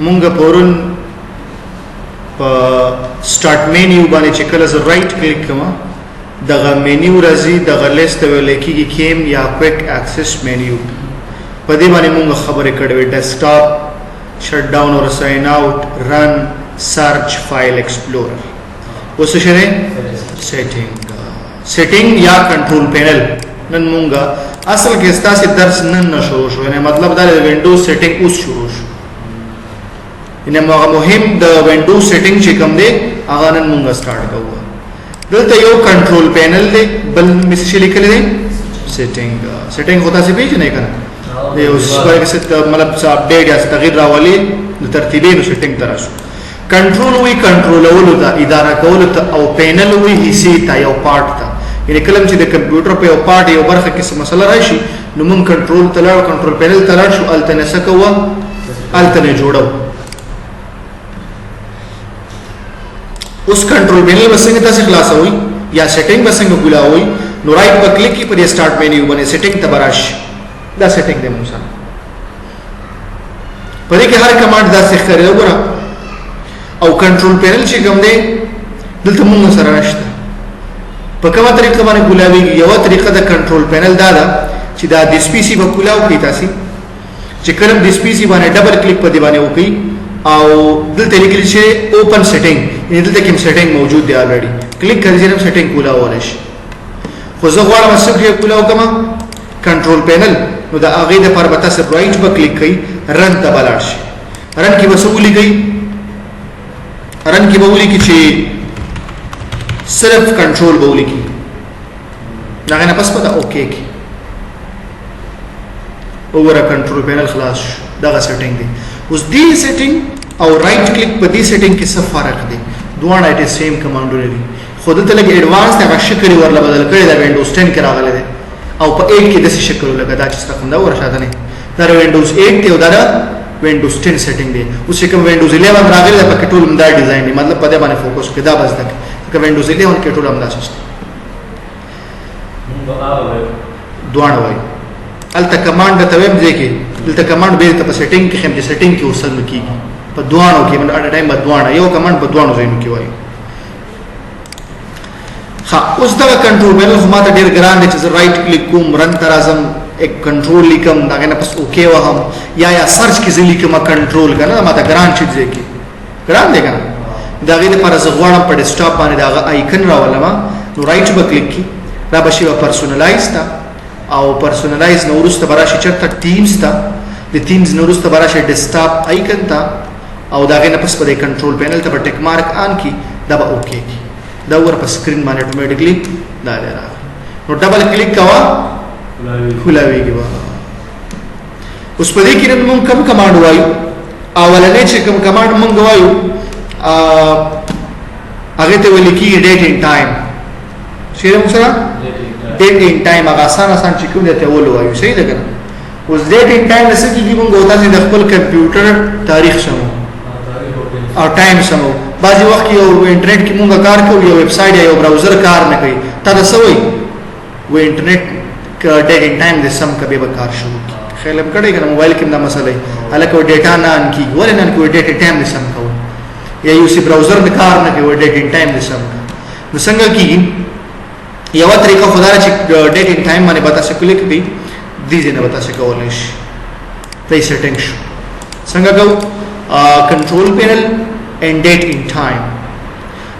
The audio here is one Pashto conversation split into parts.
مونږ پورن په سٹارټ مینیو باندې چې کله زه رائټ کلیک کوم دغه مینیو راځي دغه لیست ویل کېږي کیم یا کویک اکسس مینیو په دې باندې مونږ خبرې کړې وې ډیسکټاپ شټ ډاون اور ساين اوټ رن سرچ فایل ایکسپلورر اوس څه شری سیټینګ یا کنټرول پینل نن مونږه اصل کې ستاسو درس نن شروع شو یعنی مطلب دا د وینډوز سیټینګ اوس شروع شو ان مهم د وینډوز سیټینګ چې کوم دی هغه نن مونږه سٹارټ کوو دلته یو کنټرول پینل دی بل مې لیکل دی سیټینګ ہوتا څه پیژنې نه کنه یو څه څه مطلب څه اپډیټ یا تغییر راولي د ترتیبي نو سیټینګ تراشو کنټرول وی کنټرولولو ته اداره کولو ته او پینل وی حصے ته یو پارت ته یعنی کلم چې د کمپیوټر په یو پارت یو برخه کې څه مسله راشي نو مون کنټرول تلار کنټرول پینل تلار شو التنه سکوا التنه جوړو اوس کنټرول پینل وسنګ تاسو خلاصوي یا سیټینګ وسنګ کولاوي نو رائټ په کلیک کې پر سٹارټ مینیو باندې سیټینګ ته براش دا سیټینګ دی موږ سره په دې کې هر کمانډ دا څه ښکاري وګوره او کنټرول پینل چې کوم دی دلته موږ سره نشته په کومه طریقه باندې کولاوي یو طریقه د کنټرول پینل دا ده چې دا د سپی سي په کولاو کې تاسو چې کلم د سپی سي باندې ډبل کلیک په دی باندې وکړي او دلته لیکل شي اوپن سیټینګ یعنی دلته کوم سیټینګ موجود دی الریډي کلیک کړئ چې سیټینګ کولاو شي خو زه غواړم چې کولاو کما کنټرول پینل نو دا هغه د پر بتا سره رائټ په کلیک کړئ رن ته بلاړ شي رن کې وسولې گئی رن کې بولی کی چې صرف کنټرول بولی کی دا نه پس پتا اوکے کی اوور کنټرول پینل خلاص دا سیټینګ دی اوس دی سیټینګ او رائټ کلیک په دې سیټینګ کې څه فرق دی دوه اټ سیم کمانډونه دي خود ته لګ ایڈوانس دا شکل ورله بدل کړی دا وینډوز 10 کې راغلی دی او په 8 کې د څه شکل لګا دا چې څنګه دا ورشاته نه دا وینډوز 8 ته دا وینډوز 10 سیټینګ دی اوس کوم وینډوز 11 راغلی دا په ټول مدا ډیزاین دی مطلب په دې باندې فوکس کړه دا بس دا که وینډوز 11 کې ټول مدا سیستم دوه وای الته کمانډ ته ویم ځکه دلته کمانډ به ته په سیټینګ کې هم د سیټینګ کې وصل کیږي په دوانو کې من اټ ټایم په دوانو یو کمانډ په دوانو ځای کې وای ها اوس دا کنټرول پینل خو ماته ډیر ګران دي چې رائټ کلیک کوم رن تر اعظم ایک کنټرول لیکم دا نه پس اوکے وهم یا سرچ کې ځلی کوم کنټرول کنه ماته ګران شي ځکه ګران دی کنه دا غیر پر زغوانم په ډیسکټاپ باندې دا آیکن راولم نو رائټ په کلیک کی را بشي پرسونلایز تا او پرسونلایز نو ورسته براشي چرته ټیمز تا د ټیمز نو ورسته براشي ډیسکټاپ آیکن تا او دا غیر پس په کنټرول پینل ته ټیک مارک آن کی دا به اوکے کی دا ور په سکرین باندې اتوماتیکلی دا راغلی نو ډبل کلیک کوا خلاویږي اوس په دې کې موږ کوم کمانډ وایو اولنې چې کوم کمانډ موږ وایو هغه ته ولیکي ډیټ ان ټایم شیرم سره ډیټ ان ټایم هغه آسان چې کوم ته وایو صحیح ده کنه اوس ډیټ ان ټایم څه کیږي موږ وتا چې د خپل کمپیوټر تاریخ شمو او ټایم شمو بعضی وخت یو انټرنیټ کې موږ کار کوو یو ویب سټ یا یو براوزر کار نه کوي تاسو وایي و انټرنیټ ډیټ ان ټایم د سم کبه به کار شروع خیال هم کړی کنه موبایل کې دا مسله الکه ډیټا نه ان کی ولې نه کوي ډیټ ټایم د سم کوي یا یو سی براوزر نه کار نه کوي ډیټ ان ټایم د سم نو څنګه کیږي یو طریقه خدای چې ډیټ ان ټایم باندې پتا شکل کې دي نه پتا شکول شي دې سیټینګ شو څنګه کو کنټرول پینل and date in time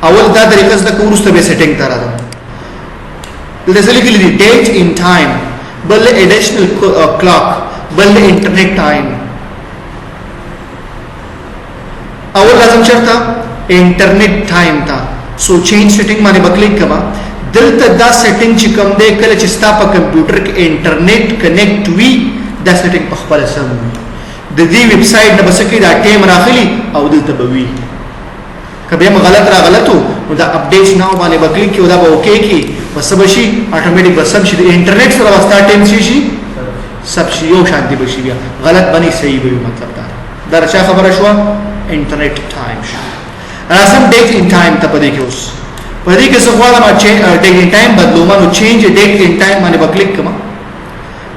اول دا طریقه زده کورسته به سیټینګ تر راځم دلته لیکل دي date in time بل additional clock بل internet time اول لازم چرته internet time تا سو change setting باندې بکلیک کما دلته دا سیټینګ چې کوم دی کله چې ستا په کمپیوټر کې انټرنیټ کنیکټ وي دا سیټینګ په خپل سم د دې ویب سټ نه بس کې دا ټیم راخلي او دلته به وي کبه هم غلط راغلطو نو دا اپډیټ ناو باندې بکلیک کې دا به اوکے کی بس بشي اتوماتیک بس سم شي د انټرنیټ سره واسطه ټیم شي سب شي یو شانتي بشي بیا غلط بني صحیح وي مطلب دا درچا خبره شو انټرنیټ ټایم شو رسم ډیټ ان ټایم ته پدې کې اوس پدې کې څه غواړم چې ډیټ ان ټایم بدلوم نو چینج ډیټ ان ټایم باندې بکلیک کما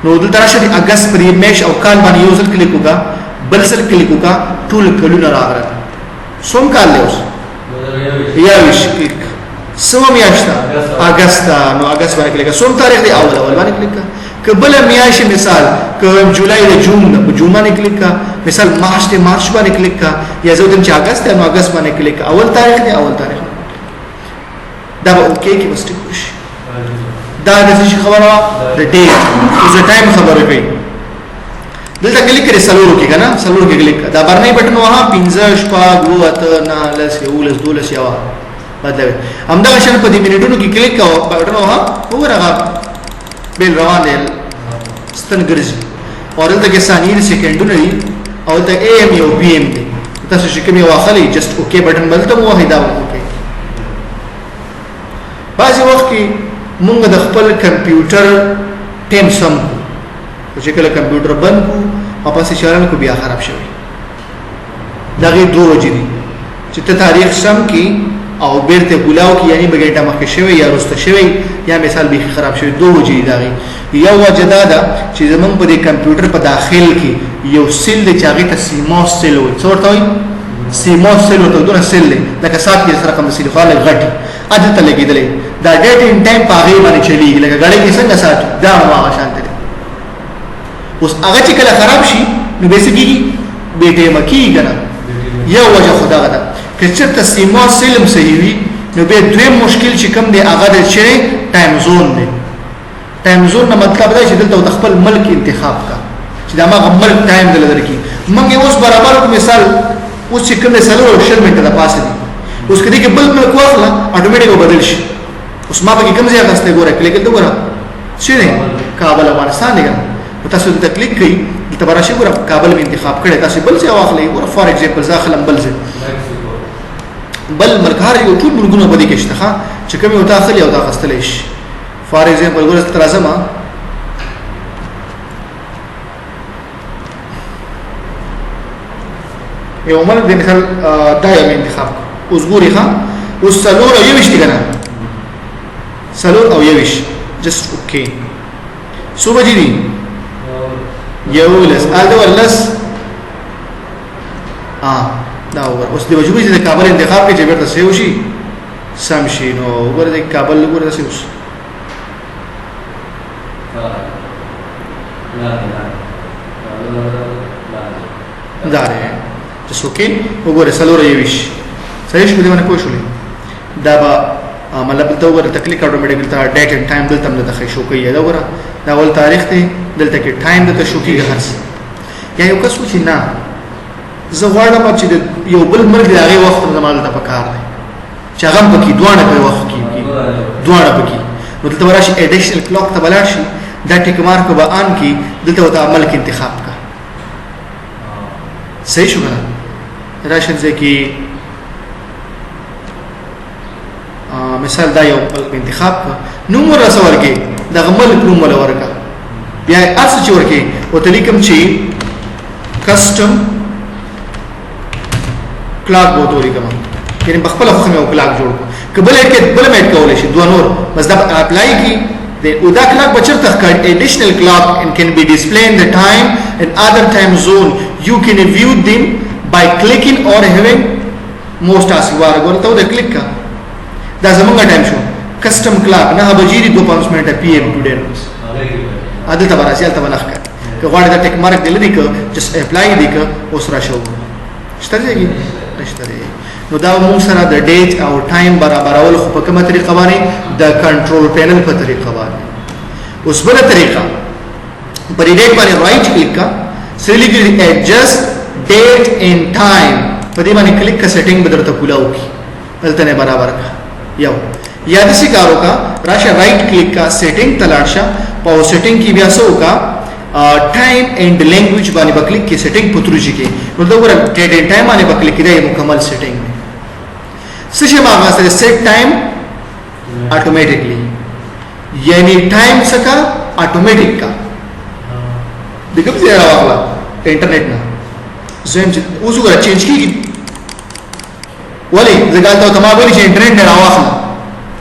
نو دلته راشه د اگست پر میش او کال باندې یو ځل کلیک وکړه بل سل کلیک وکا ټول کلونه راغله څوم کال له اوس یاویش کلیک سو میاشتا اگست نو اگست باندې کلیک څوم تاریخ دی اول باندې کلیک کبل میاشت مثال ک جولای له جون جون باندې کلیک کا مثال مارچ ته مارچ باندې کلیک کا یا زو دن چې اگست نو اگست باندې کلیک اول تاریخ دی اول تاریخ دا به اوکې کې مستې خوش دا د څه خبره د ډیټ اوس د ټایم خبره کوي دلته کلیک کړئ سلور کې کنه سلور کې کلیک دا برنامه بٹن وها 15 شپږ 9 9 10 12 یو بدلوي همدا شان په دې منټونو کې کلیک کاوه بٹن وها وګورئ بیل روان دی ستن ګرځي او دلته کې ثانیې سکندونه دي او ته AM او PM دي تاسو چې کوم یو اخلي جست اوکې بٹن بلته مو هدا اوکې بعضی وخت کې مونږ د خپل کمپیوټر ټیم سم چې کله کمپیوټر بند کو او پاسې چالان کو بیا خراب شوی دا غي دوه وجې دي چې ته تاریخ سم کی او بیرته بولاو کی یعنی بغیټه مخکې شوی یا رسته شوی یا مثال به خراب شوی دوه وجې دي دا غي یو وجه دا ده چې زمونږ په دې کمپیوټر په داخل کې یو سیل دی چې هغه ته سیموس سیل وي څه ورته وي سیموس سیل ورته دونه سیل دی لکه سات کې سره کوم سیل فعال غټي اته ته لګیدلې دا ډیټ ان ټایم په هغه باندې چلیږي لکه غړې کې څنګه سات دا هغه شانت دی اوس هغه چې کله خراب شي نو به څه کیږي بیٹه مکی کنه یو وجه خدا غدا که چېرته سیموس سیلم صحیح وي نو به دویم مشکل چې کوم دی هغه د چره ټایم زون دی ټایم زون نه مطلب دا چې دلته خپل ملک انتخاب کا چې دا ما ملک ټایم دلته کی منګه اوس برابر کو مثال اوس چې کوم سلور شل منټه د پاسه دي اوس کدی کې بل ملک واخله اتوماتیک بدل شي اوس ما به کوم ځای غسته ګوره کلیک ته ګوره شي نه کابل افغانستان دی تاسو ته کلیک کړئ دلته براشي ګوره کابل می انتخاب کړئ تاسو بل ځای واخلئ ګوره فار ایگزامپل ځاخلم بل ځای بل ملک هر یو ټول ملګونه بده کې شته چې کوم یو داخلي او داخستلی شي فار ایگزامپل ګوره تر ازما یو ملک د مثال دا یو انتخاب اوس ګوري ښا اوس سلور او یوش دي کنه سلور او یوش جست اوکې سو بجې دي یولس اته ولس دا اوس د وجوبې د کابل انتخاب کې چې ورته سیو شي سم شي نو ورته د کابل ورته سیو شي دا نه چې څوک وګوره سلور یوش صحیح شو دی باندې کوی شولې دا به مطلب ته وګوره تکلیف اټومیټیک ته ډیټ اینڈ ټایم دلته موږ د شو کوي دا وګوره دا اول تاریخ دی دلته کې ټایم دلته شو کیږي هر څه یا یو کس چې نه زه غواړم چې یو بل مرګ دی هغه وخت زمال ته پکار دی چې هغه پکې دوانه په وخت کې دوانه پکې نو دلته ورشي اډیشنل کلاک ته بلار شي دا ټیک مارک به ان کې دلته وته عمل کې انتخاب کا صحیح شو کنه راشد ځکه مثال دا یو ملک انتخاب کا نوم ورسول کې دا ملک نوم ولا ورکا بیا اس چې ورکه او تلیکم چې کسٹم کلاک بو دوری کما یعنی بخپل خو مې کلاک جوړ کبل کې بل مې کولای شي دوه نور بس دا اپلای کی د او دا کلاک بچر تخ additional clock and can be displayed the time and other time zone you can view them by clicking or having most اسوار ګورته دا کلیک کا دا زمونږه ټایم شو کسٹم کلاک نه بجې 2:05 منټه PM ټوډے اده تبراسي ته بلخه که غواړي دا ټیک مارک دل دي که جس اپلای دي که اوس را شو شته دی نشته دی نو دا موږ سره د ډیټ او ټایم برابرول خو په کومه طریقه باندې د کنټرول پینل په طریقه باندې اوس بل طریقه پر ډیټ باندې رائټ کلیک کا سلیکټ ایڈجسٹ ډیټ اینڈ ټایم په دې باندې کلیک کا سیټینګ بدرته کولاو کی دلته نه برابر کا یو یا د سکارو کا راشه رائټ کلیک کا سیټینګ تلاشه په سیټینګ کې بیا سو کا ټایم اینڈ لینګویج باندې بکلیک کې سیټینګ پتروجی کې نو دا ور ډیټ اینڈ ټایم باندې بکلیک کې دا مکمل سیټینګ څه شي ما غواړم سیټ ټایم اتوماتیکلی یعنی ټایم څخه اتوماتیک کا دغه څه راغلا انټرنیټ نه زم چې اوس وګورئ چینج کیږي ولی زګال ته ما ویل چې انټرنیټ نه راوخلا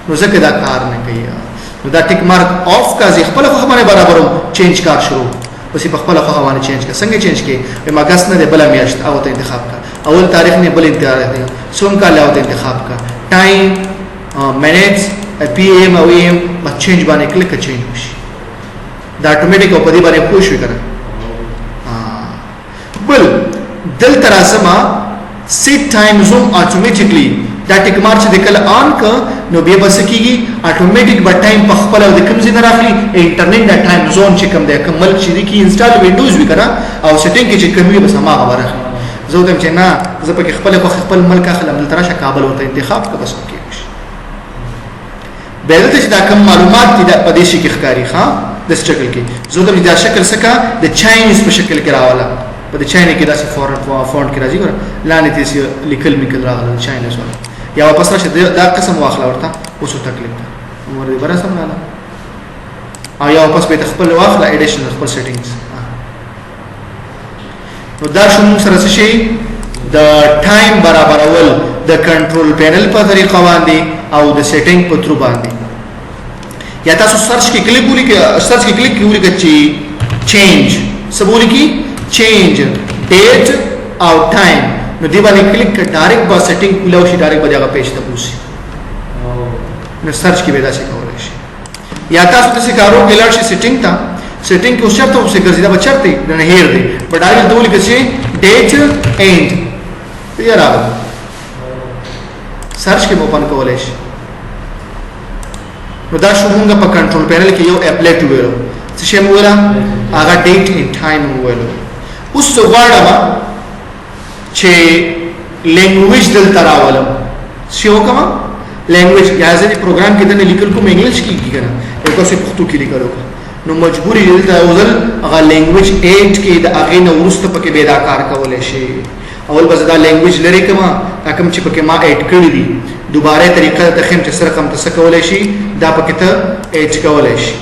نو ځکه دا کار نه کوي نو دا ټیک مارک آف کا ځي خپل خبره برابرو چینج کار شروع اوس په خپل خو باندې چینج کا څنګه چینج کې په ماګس نه بل میاشت او ته انتخاب کا اول تاریخ نه بل انتخاب دی څوم کا لاو ته انتخاب کا ټایم منټس پی ایم او ایم په چینج باندې کلیک چینج وشي دا اتوماتیک او په دې باندې پوښ وکړه بل دل تراسما سیټ ټایم زوم اتوماتیکلی دا ټیک مارچ د کله آن ک نو به بس کیږي اتوماتیک به ټایم په خپل د کوم ځای نه راخلي انټرنیټ دا ټایم زون چې کوم دی کوم چې دی کی انسټال وینډوز وکړه او سیټینګ کې چې کوم وي بس ما خبره زه ته چې نه زه په خپل ملک اخلم دلته راشه کابل وته انتخاب کا بس کېږي بلته چې دا کوم معلومات دي په دې شي کې ښکاری ښا د شکل کې زه ته دا شکل سکا د چاینیز په شکل کې راواله په د چایني کې داسې فونټ کې راځي ګور لاندې تاسو لیکل میکل راغله چاینیز ولا یا واپس راشه دا قسم واخلا ورته اوس تکلیف عمر دې برا سم نه او یا واپس به خپل واخلا ایډیشن خپل سیټینګز نو دا شنو سره څه شي د ټایم برابرول د کنټرول پینل په طریقه باندې او د سیټینګ په تر باندې یا تاسو سرچ کې کلیک وکړئ سرچ کې کلیک وکړئ چې چینج سبول کې چینج ډیټ او ټایم نو دی باندې کلیک کړه ډایرکټ با سیټینګ کولاو شي ډایرکټ به هغه پیج ته پوسی نو سرچ کې به دا څه کولای شي یا تاسو څه کارو کلر شي سیټینګ ته سیټینګ کو شرط او څه ګرځي دا بچرته نه هیر دی بټ آی ول ډول کې چې ډیټ اینڈ یا راغله سرچ کې مو پن کولای شي نو دا شو موږ په کنټرول پینل کې یو اپلای ټو ویلو څه شی موږ هغه ډیټ ان ټایم ویلو اوس غواړم چې لینګویج دلته راولم څه وکم لینګویج یا ځکه پروګرام کې د لیکل کوم انګلیش کې کیږي یو څه پښتو کې لیکلو نو مجبوری دلته اوزل هغه لینګویج 8 کې د هغه نو ورسته پکې به دا کار کولای شي اول بس دا لینګویج لري کما کوم چې پکې ما اډ کړی دي دوباره طریقه د خیم چې سره کوم څه کولای شي دا پکې ته اډ کولای شي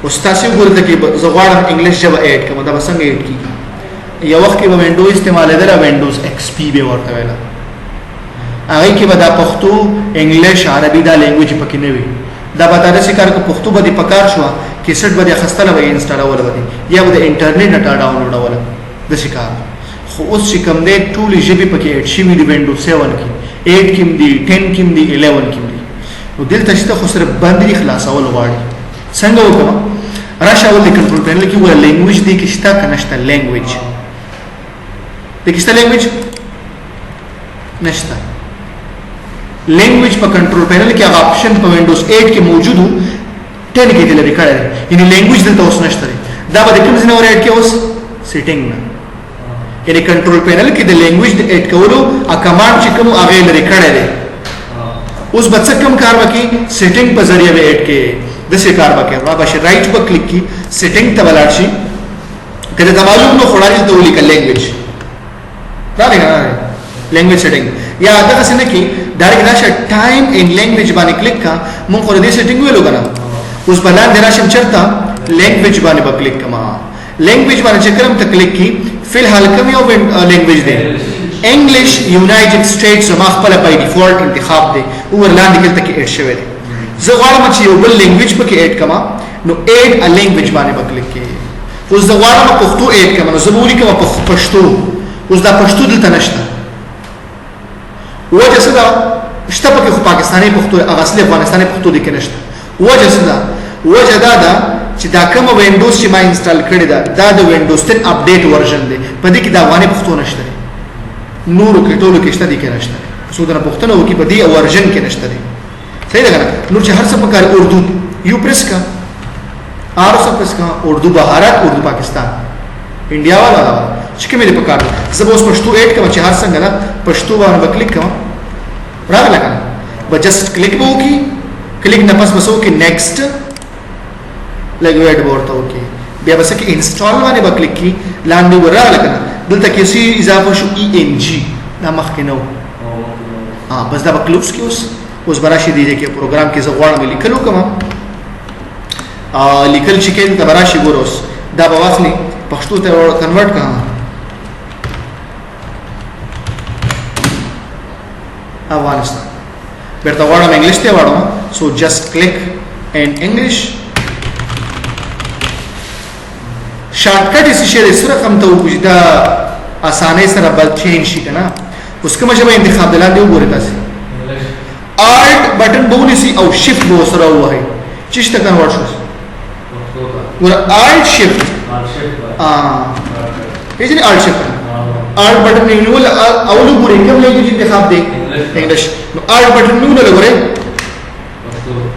استاد یې ګورته کې زغواړم انګلیش جواب اډ کوم دا څنګه اډ کیږي یو وخت کې به وینډو استعمال درا وینډوز ایکس پی به ورته ویلا هغه کې به دا پښتو انګلیش عربي دا لینګویج پکې نه وي دا به تاسو کار کو پښتو به پکار شو کیسټ به خستله به انسټال اول به یا به د انټرنیټ ډاټا ډاونلوډ اول د شکار خو اوس چې کوم دی ټول جبي پکې اډ شي وي د وینډو 7 کې 8 کې دی 10 کې دی 11 کې دی نو دلته چې خو سره باندې خلاصول غواړي څنګه وکړم راشه اول د کنټرول پینل کې ولا لینګویج دی کې شته کنهشته لینګویج د کیسته لینګویج نشته لینګویج په کنټرول پینل کې هغه اپشن په وینډوز 8 کې موجود وو 10 کې دلته ریکارډ یعنی لینګویج دلته اوس نشته دا به کوم ځای ورایټ کې اوس سیټینګ نه یعنی کنټرول پینل کې د لینګویج د اډ کولو ا کمانډ چې کوم هغه لري کړه دی اوس به څه کوم کار وکي سیټینګ په ذریعہ به اډ کې د څه کار وکي را به رائټ په کلیک کی سیټینګ ته ولاړ شي کله دا معلوم نو خړاجي ته ولیکل لینګویج دا نه لینګویج سیټینګ یا دا څنګه کې ډایرکټ راشه ټایم ان لینګویج باندې کلیک کا مونږ خو دې سیټینګ ویلو کنه اوس بلان دراشم چرته لینګویج باندې به کلیک کما لینګویج باندې چې کوم ته کلیک کی فی الحال کوم یو لینګویج دی انګلیش یونایټډ سټیټس ما خپل بای ډیفالت انتخاب دی او ورلاندې کې ته کې اډ شوی دی زه غواړم چې یو بل لینګویج پکې اډ کما نو اډ ا لینګویج باندې به کلیک کی اوس زه غواړم پښتو اډ کما نو زه بولی کوم پښتو اوس دا پښتو دلته نشته وجه څه ده شته پکې خو پاکستاني پښتو هغه اصلي افغانستاني پښتو دي کې نشته وجه څه ده وجه دا ده چې دا کوم وینډوز چې ما انسټال کړی دا د وینډوز 10 اپډیټ ورژن دی په دې کې دا افغاني پښتو نشته نور کې ټولو کې شته دي کې نشته څو دا پښتنو کې په دې ورژن کې نشته دي صحیح ده نور چې هر څه په کار اردو یو پریس کا آر څه پریس کا اردو بهارت اردو پاکستان انډیا والا چې کومې په کار زه به اوس پښتو اډ کوم چې هر څنګه دا پښتو باندې کلیک کوم راغله کنه به جست کلیک به وکي کلیک نه پس وسو کې نیکسټ لګوي اډ ورته وکي بیا بس کې انسټال باندې به کلیک کی لاندې وراله کنه دلته کې سی اضافه شو ای ان جی دا مخکې نو بس دا به کلوز کې اوس براشي دی چې پروګرام کې زه غواړم لیکلو کوم لیکل چې کې دا براشي ګوروس دا به واخلي پښتو ته کنورټ کړم افغانستان بیرته غواړم انګلیش ته واړم سو جست کلیک ان انګلیش शॉर्टकट इसी शेयर इस रकम तो कुछदा आसानी से rubble change she करना उसके में जब इंतखाब दिला दे वो बोले कैसे आर्ट बटन बोल इसी और शिफ्ट बहुत सारा हुआ है चिश्त कन्वर्ट शो वो आर्ट शिफ्ट ये जी आर्ट शिफ्ट आर्ट बटन नहीं वो अवलू पूरे कम लैंग्वेज इंतखाब दे इंग्लिश आर्ट बटन नहीं वो लगे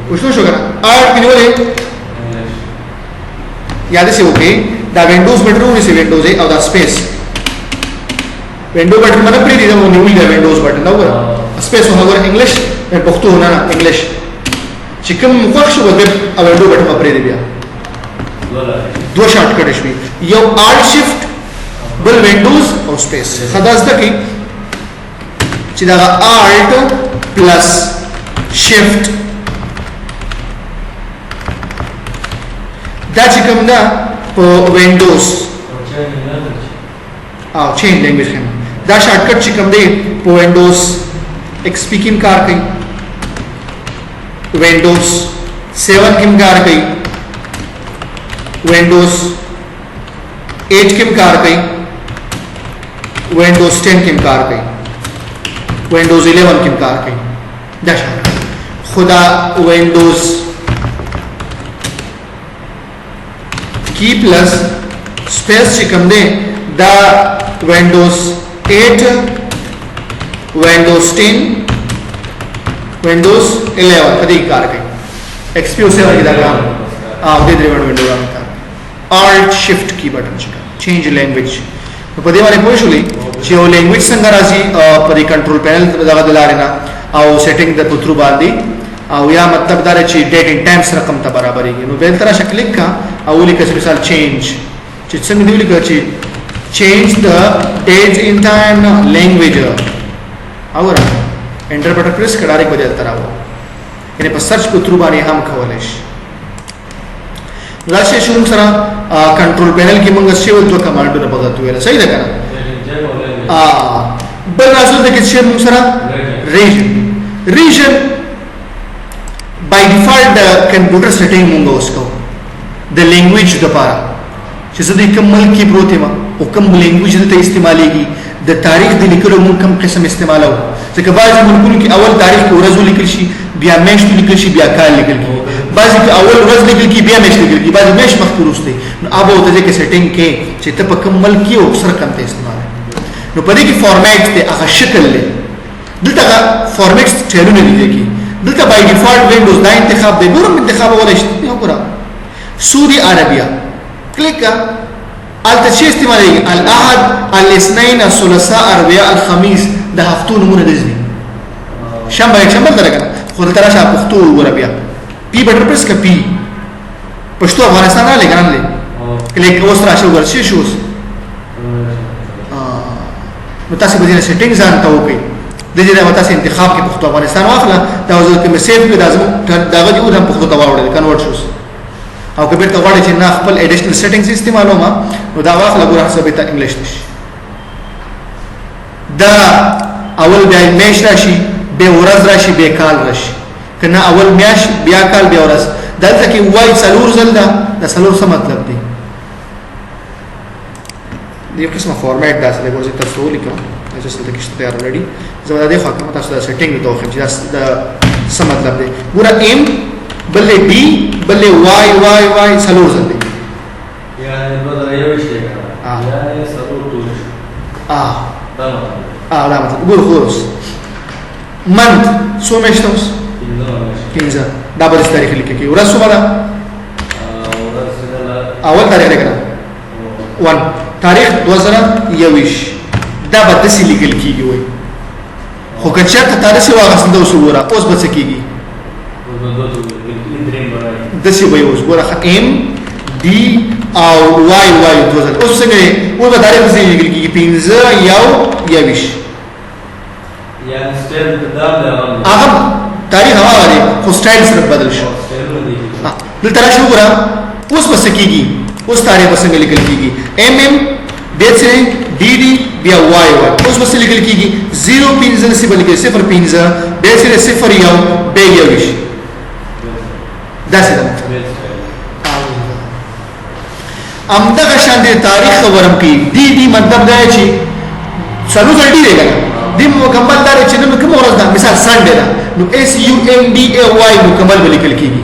कुछ तो करना आर्ट नहीं बोले याद से ओके द विंडोज बटन इसी विंडोज है और द स्पेस विंडो बटन मतलब प्री दी वो न्यू द विंडोज बटन ना वो स्पेस होना वो इंग्लिश में बख्तू होना ना इंग्लिश चिकम मुख्श वो फिर विंडो बटन में प्री दी दिया दो शॉर्टकट इसमें यो आर्ट शिफ्ट बल विंडोज और स्पेस खदास तक ही चिदा आर्ट प्लस शिफ्ट दा चिकम दा विंडोज चेंज लैंग्वेज है दा शॉर्टकट चिकम दे विंडोज एक्सपी किम कार कई विंडोज 7 किम कार कई विंडोज 8 किम कार कई विंडोज 10 किम कार कई विंडोज 11 किम कार कई दा शॉर्टकट खुदा विंडोज की प्लस स्पेस चिकम दे दा विंडोज 8 विंडोज 10 विंडोज 11 कदी कार के एक्सपी से वाली दागा दे दे विंडो का आल्ट शिफ्ट की बटन चेंज लैंग्वेज तो पदे वाले पोषुली जो लैंग्वेज संगराजी पदे कंट्रोल पैनल दागा दिला रेना और सेटिंग द पुत्रु बांदी और या मतलब दारे ची डेट इन टाइम्स रकम ता बराबर है नो बेल तरह शक्ल का औली के मिसाल चेंज चित्संग दिली का ची change the dates in time language और एंटर बटन प्रेस करारे को देता रहा इन्हें पर सर्च पुत्रु बानी हम खवलेश लास्ट शुरू सरा कंट्रोल पैनल की मंग सेवल तो कमांड न बगत हुए सही लगा ना बल रासुल देखिए शेयर मंग सरा region by default computer setting मंग उसको द लैंग्वेज दोबारा जिससे कमल की प्रोते मा वो कम लैंग्वेज देते इस्तेमालेगी द तारीख दे लिखलो मुन कम किस्म इस्तेमाल हो जब बाज मुल्कुन की अवल तारीख को रजू लिखल शी बिया मेश लिखल शी बिया काल लिखल की बाज की अवल रज लिखल की बिया मेश लिखल की बाज मेश मखतूर उसते अब होते जे के सेटिंग के चित पर कमल की अक्सर कम ते इस्तेमाल नो पदे की फॉर्मेट ते अख शक्ल ले दिलता का फॉर्मेट्स चेलू ने दी की दिलता बाय डिफॉल्ट विंडोज दा इंतखाब दे गुरम इंतखाब वाला इस्तेमाल करा सऊदी अरबिया क्लिक का التشي استعمالي الأحد الاثنين الثلاثاء الربيع الخميس ده هفتو نمونه دزني شنبه یک شنبه درګه خو تر شا پښتو وربیا پی بټر پرس کا پی پښتو افغانستان را لګران لې کلیک اوس را شو ورشي شوس نو تاسو به دې سیټینګ ځان ته وکړئ د دې د تاسو انتخاب کې پښتو افغانستان واخله دا وځو کې میسیج کې دغه دی د پښتو ته واوړل کنورټ شوس او کبیر ته غواړي چې نه خپل اډیشنل سیټینګز استعمالو ما نو دا واخله ګور حساب ته انګلیش نشي دا اول بیا میش راشي به ورځ راشي به کال راشي کنه اول میاش بیا کال بیا ورځ دلته کې وای څلور ځل دا د څلور څه مطلب دی یو قسمه فارمیټ دا څه ورځ ته څو لیکم چې څه تکشته تیار اوريدي زما د خو کوم تاسو د سیټینګ ته خو چې دا څه مطلب دی ګور ایم بلے डी بلے وائی وائی وائی سلور زندگی یعنی بدل یو شی کنه یعنی سلور توش دا مطلب ګور خورس منت سو مشتوس پینځه دا بل تاریخ لیکي کی ورځ سو بلا اول تاریخ لیکنا 1 تاریخ 2021 دا به دسی لیکل کیږي وای خو کچا ته تاریخ واغسنده وسوره اوس به څه کیږي دسی وای اوس ګوره ام डी او واي واي دوزل اوس څنګه و به تاریخ څه لیکل کیږي 15 یو 21 یعنی سټایل بدل هغه تاریخ هوا لري خو سټایل سره بدل شو دلته راشي ګوره اوس به څه کیږي اوس تاریخ به څنګه لیکل کیږي ام ام دڅه डी डी بیا واي واي اوس به څه لیکل کیږي 0 15 سی بلکې 0 15 دڅه 0 یو به 21 دا څه ده امدغه شان د تاریخ خبرم کی دی مطلب دا چې سلو زړی دی کنه دی مکمل دار چې نو کوم ورځ دا مثال سنډه دا نو اس یو ان ډي ای وای مکمل ولیکل کیږي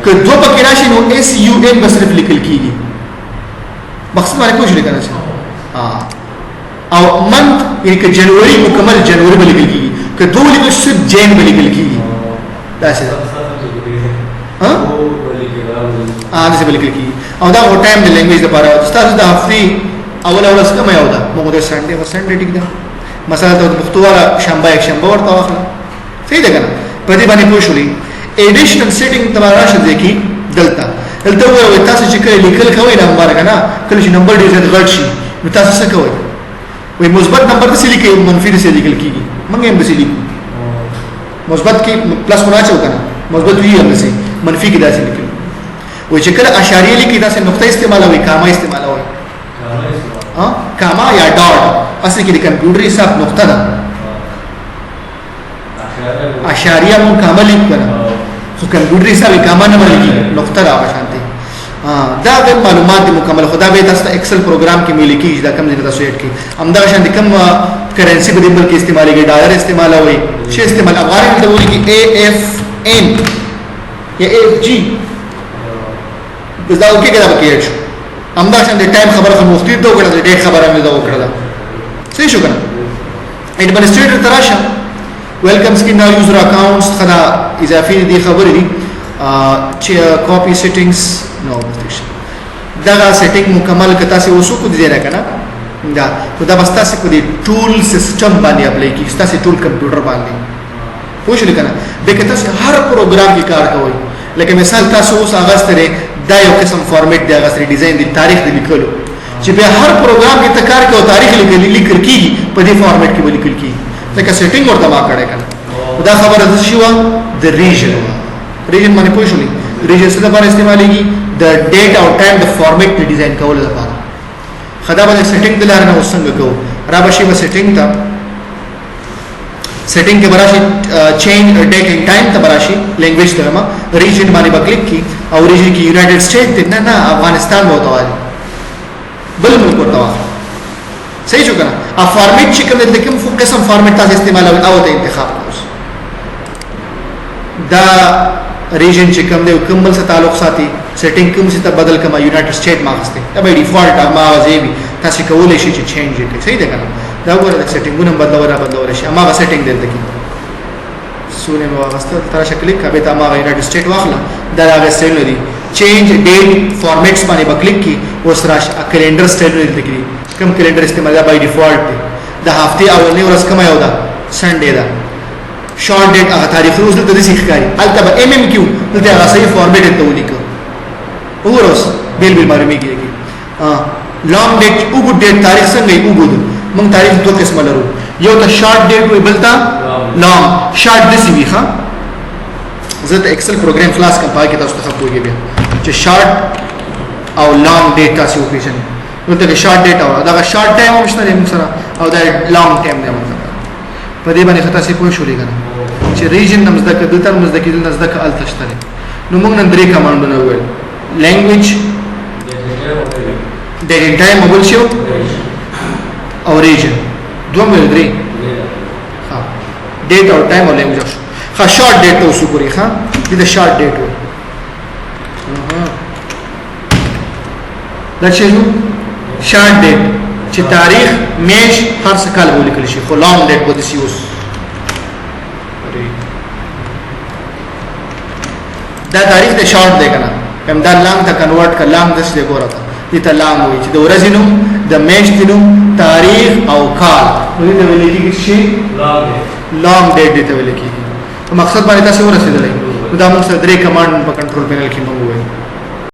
که دوه پکې راشي نو اس یو ان بس صرف لیکل کیږي مقصد باندې پوښتنه کنه او منت یعنی که جنوري مکمل جنوري ولیکل کیږي که دوه لیکل شي جن ولیکل کیږي دا څه ها دا څه ولیکل کیږي او دا هو ټایم د لینګویج لپاره تاسو د هفتې اول ورځ کومه یو ده موږ د سنډه ټیک ده مثلا د مختوره شنبه یک شنبه ورته واخله صحیح ده کنه په دې باندې پوه شولې ایډیشنل سیټینګ تمہارا شته کی دلته وای تاسو چې کله لیکل کوئ نمبر کنه کله چې نمبر ډیر زیات غټ شي نو تاسو څه کوئ وای مثبت نمبر څه لیکي منفي څه لیکل کیږي موږ هم به لیکو مثبت کې پلس راځو کنه مثبت وی هم څه منفي کې داسې لیکل وای چې کله اشاریه لیکي تاسو نقطه استعمالوي کاما استعمالوي کاما یا ډاټ اصل کې د کمپیوټر حساب نقطه ده اشاریه مون کاما لیکو خو کمپیوټر حساب کاما نه ورګي نقطه دا شانتي دا د معلومات مکمل خدا به تاسو ایکسل پروګرام کې ملي کیږي دا کم ځای تاسو یې کې همدا شانتي کم کرنسی په دې بل کې استعمالېږي ډالر استعمالوي شي استعمال افغاني ته وایي کې اي اف ان یا اف جي دا اوکې کړه بکیږي همدا شانتي ټایم خبره خو مفتی ته وکړه ډېر خبره مې دا وکړه صحیح شو کنه ایڈمنسټریټر تراشه ویلکم سکرین ناو یوزر اکاونټس خدا اضافي دي خبرې دي چې کاپی سیټینګز نو دا سیټینګ مکمل کتا سه وسو کو دي راکنه دا بس تاسو کو دي ټول سیستم باندې اپلای کی تاسو ټول کمپیوټر باندې پوه شئ کنه به کتا سه هر پروګرام کې کار کوي لکه مثال تاسو اوس اغاز ترې دا یو قسم فارمیټ دی اغاز لري ډیزاین دی تاریخ دی لیکلو چې به هر پروګرام کې تکار کوي تاریخ لیکل کیږي په دې فارمیټ کې لیکل کیږي لکه سیټینګ ورته ما کړه کنه دا خبره د شی و د ریجن باندې پوه شئ ریجن څه لپاره استعمالېږي د ډیټ او ټایم د فارمیټ ډیزاین کول لپاره خدا باندې سیټینګ دلار نه وسنګ کو را بشي به سیټینګ ته سیټینګ کې براشي چینج ډیټ ان ټایم ته براشي لینګویج ته ما ریجن باندې بکلیک کی او ریجن کې یونایټډ سټیټ نه افغانستان وته وایي بل ملک ورته وایي صحیح شو کنه ا فارمیټ چې کوم د کوم قسم فارمیټ تاسو استعمالوي او ته انتخاب کوئ دا ریجن چې کوم دی کوم بل سره تعلق ساتي سیټینګ کوم څه ته بدل کما یونایټډ سټیټ ماغسته دا به ډیفالت ما وځي تاسو کولای شئ چې چینج کړئ صحیح ده کنه دا وګوره د سیټینګونو بدلول شي اما سیټینګ دلته کې سونه نو واغسته تر شکل کبه ته ما یونایټډ سټیټ واخله دا هغه سټایل دی چینج ډیټ فارمیټس باندې بکلیک کی اوس راش کیلنډر سټایل دلته کې کوم کیلنډر استعمال بای ډیفالت دی د هفته اولنی ورځ کومه یو ده سنډه ده شارټ ډیټ هغه تاریخ روز دلته د ښکاری البته به ام ام کیو دلته هغه صحیح فارمیټ ته ولیکو اورس بیل معلومه کیږي لانګ ډیټ وګ ډیټ تاریخ څنګه وګ موږ تاریخ دوه قسمه لرو یو ته شارټ ډیټ وي بلته لانګ شارټ د سی وی ښا زه د ایکسل پروګرام خلاص کوم پای کې تاسو ته پوهیږئ بیا چې شارټ او لانګ ډیټ تاسو وپیژنئ نو ته شارټ ډیټ او دا شارټ ټایم هم شته موږ سره او دا لانګ ټایم دی موږ په دې باندې خطا سي پوه شولې کنه چې ریجن نمزده کده تر مزده کېدل نزده ک التشتره نو موږ نن درې کمانډونه وویل لینګویج ډیټ ټایم مبل شو او ریجن دوه مې درې ها ډیټ او ټایم او لینګویج ها شارټ ډیټ او سپوري ها دې شارټ ډیټ و دا چې شارټ ډیټ چې تاریخ میش هر څه کال ولیکل شي خو لانګ ډیټ به د سیوس دا تاریخ د شارټ دی کنه هم دا لانګ ته کنورټ ک لانګ د څه ګوره ته دې ته لانګ وي چې د ورځې نوم د میش نوم تاریخ او کال نو دې ته ویل کېږي چې لانګ ډیټ ته ویل کېږي مقصد باندې تاسو ورسېدلې دا موږ سره درې کمانډ په کنټرول پینل کې موږ وایو